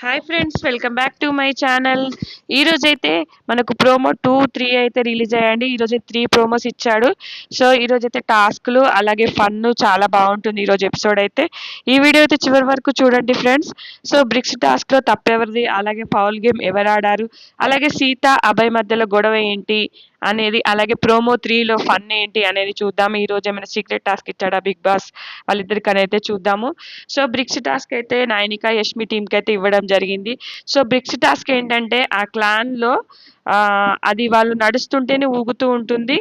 Hi friends, welcome back to my channel. ఈరోజైతే మనకు promo 2, 3 అయితే రిలీజ్ అయ్యాయండి. ఈరోజు 3 ప్రోమోస్ ఇచ్చాడు. సో ఈరోజైతే టాస్క్లు అలాగే ఫన్ చాలా బాగుంటుంది ఈరోజు ఎపిసోడ్ అయితే. ఈ వీడియో అయితే చివరి వరకు చూడండి ఫ్రెండ్స్. సో బ్రిక్స్ టాస్క్లో తప్పెవరిది, అలాగే ఫౌల్ గేమ్ ఎవరు ఆడారు, అలాగే సీత అభయ్ మధ్యలో గొడవ ఏంటి అనేది, అలాగే ప్రోమో 3లో ఫన్ ఏంటి అనేది చూద్దాం. ఈ రోజు ఏమైనా సీక్రెట్ టాస్క్ ఇచ్చాడా బిగ్ బాస్ వాళ్ళిద్దరికి అయితే చూద్దాము. సో బ్రిక్స్ టాస్క్ అయితే నైనిక యష్మి టీంకి అయితే ఇవ్వడం జరిగింది. సో బ్రిక్స్ టాస్క్ ఏంటంటే ఆ క్లాన్లో అది వాళ్ళు నడుస్తుంటేనే ఊగుతూ ఉంటుంది.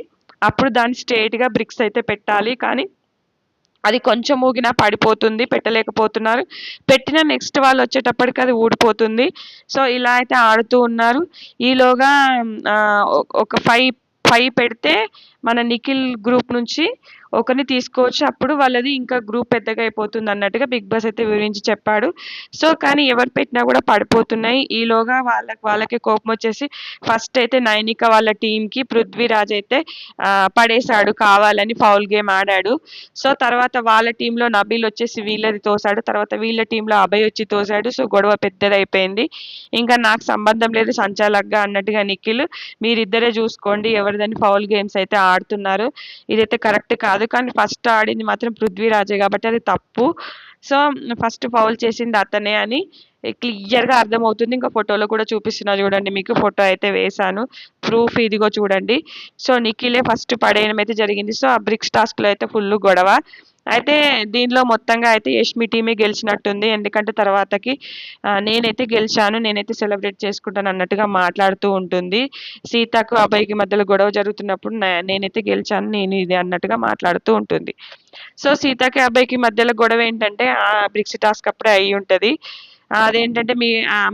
అప్పుడు దాన్ని స్ట్రేట్గా బ్రిక్స్ అయితే పెట్టాలి. కానీ అది కొంచెం ఊగినా పడిపోతుంది, పెట్టలేకపోతున్నారు. పెట్టిన నెక్స్ట్ వాళ్ళు వచ్చేటప్పటికి అది ఊడిపోతుంది. సో ఇలా అయితే ఆడుతూ ఉన్నారు. ఈలోగా ఒక ఫైవ్ పెడితే మన నిఖిల్ గ్రూప్ నుంచి ఒకరిని తీసుకోవచ్చు. అప్పుడు వాళ్ళది ఇంకా గ్రూప్ పెద్దగా అయిపోతుంది అన్నట్టుగా బిగ్ బాస్ అయితే వివరించి చెప్పాడు. సో కానీ ఎవరు పెట్టినా కూడా పడిపోతున్నాయి. ఈలోగా వాళ్ళకి కోపం వచ్చేసి ఫస్ట్ అయితే నైనిక వాళ్ళ టీంకి పృథ్వీరాజ్ అయితే పడేశాడు, కావాలని ఫౌల్ గేమ్ ఆడాడు. సో తర్వాత వాళ్ళ టీంలో నబీల్ వచ్చేసి వీళ్ళది తోసాడు, తర్వాత వీళ్ళ టీంలో అభయ్ వచ్చి తోసాడు. సో గొడవ పెద్దదైపోయింది. ఇంకా నాకు సంబంధం లేదు సంచాలక్గా అన్నట్టుగా నిఖిల్, మీరిద్దరే చూసుకోండి ఎవరిదని ఫౌల్ గేమ్స్ అయితే ఆడుతున్నారు, ఇదైతే కరెక్ట్ కాదు. కానీ ఫస్ట్ ఆడింది మాత్రం పృథ్వీరాజే కాబట్టి అది తప్పు. సో ఫస్ట్ ఫౌల్ చేసింది అతనే అని క్లియర్గా అర్థమవుతుంది. ఇంకా ఫోటోలో కూడా చూపిస్తున్నా చూడండి, మీకు ఫోటో అయితే వేశాను, ప్రూఫ్ ఇదిగో చూడండి. సో నిఖిలే ఫస్ట్ పడేయడం అయితే జరిగింది. సో ఆ బ్రిక్స్ టాస్క్లో అయితే ఫుల్ గొడవ అయితే. దీనిలో మొత్తంగా అయితే యష్మి టీమే గెలిచినట్టుంది. ఎందుకంటే తర్వాతకి నేనైతే గెలిచాను, నేనైతే సెలబ్రేట్ చేసుకుంటాను అన్నట్టుగా మాట్లాడుతూ ఉంటుంది. సీతకు అభయ్కి మధ్యలో గొడవ జరుగుతున్నప్పుడు నేనైతే గెలిచాను, నేను ఇది అన్నట్టుగా మాట్లాడుతూ ఉంటుంది. సో సీతకి అభయ్కి మధ్యలో గొడవ ఏంటంటే ఆ బ్రిక్స్ టాస్క్ అప్పుడే అయి ఉంటుంది. అదేంటంటే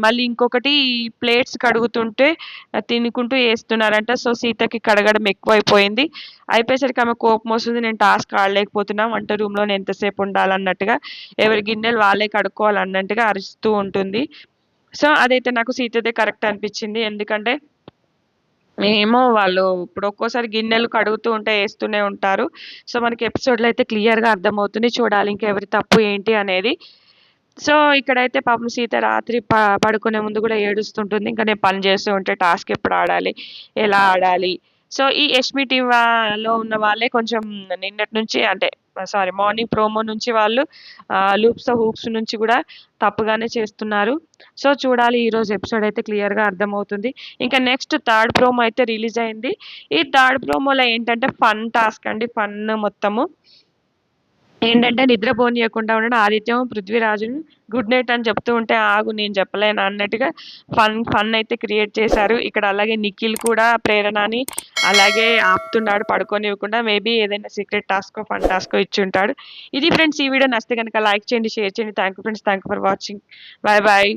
మళ్ళీ ఇంకొకటి ప్లేట్స్ కడుగుతుంటే తినుకుంటూ వేస్తున్నారంట. సో సీతకి కడగడం ఎక్కువైపోయింది. అయిపోయేసరికి ఆమె కోపం వస్తుంది, నేను టాస్క్ ఆడలేకపోతున్నా, వంట రూమ్లో నేను ఎంతసేపు ఉండాలన్నట్టుగా, ఎవరి గిన్నెలు వాళ్ళే కడుక్కోవాలన్నట్టుగా అరుస్తూ ఉంటుంది. సో అదైతే నాకు సీతదే కరెక్ట్ అనిపించింది. ఎందుకంటే ఏమో వాళ్ళు ఇప్పుడు ఒక్కోసారి గిన్నెలు కడుగుతూ ఉంటే వేస్తూనే ఉంటారు. సో మనకి ఎపిసోడ్లో అయితే క్లియర్గా అర్థమవుతుంది, చూడాలి ఇంకెవరి తప్పు ఏంటి అనేది. సో ఇక్కడైతే పాపం సీత రాత్రి పడుకునే ముందు కూడా ఏడుస్తుంటుంది, ఇంకా నేను పని చేస్తూ ఉంటే టాస్క్ ఎప్పుడు ఆడాలి, ఎలా ఆడాలి. సో ఈ యష్మి టీంలో ఉన్న వాళ్ళే కొంచెం నిన్నటి నుంచి, అంటే సారీ మార్నింగ్ ప్రోమో నుంచి వాళ్ళు లూప్స్ హూప్స్ నుంచి కూడా తప్పుగానే చేస్తున్నారు. సో చూడాలి, ఈరోజు ఎపిసోడ్ అయితే క్లియర్గా అర్థమవుతుంది. ఇంకా నెక్స్ట్ థర్డ్ ప్రోమో అయితే రిలీజ్ అయింది. ఈ థర్డ్ ప్రోమోలో ఏంటంటే ఫన్ టాస్క్ అండి. ఫన్ మొత్తము ఏంటంటే నిద్రపోనీయకుండా ఉండడం. ఆదిత్యం పృథ్వీరాజుని గుడ్ నైట్ అని చెప్తూ ఉంటే ఆగు నేను చెప్పలేను అన్నట్టుగా ఫన్ అయితే క్రియేట్ చేశారు ఇక్కడ. అలాగే నిఖిల్ కూడా ప్రేరణని అలాగే ఆపుతున్నాడు పడుకోనివ్వకుండా. మేబీ ఏదైనా సీక్రెట్ టాస్క్ ఫన్ టాస్క్ ఇచ్చి ఉంటాడు. ఇది ఫ్రెండ్స్, ఈ వీడియో నచ్చితే కనుక లైక్ చేయండి, షేర్ చేయండి. Thank you friends, thank you for watching. Bye bye.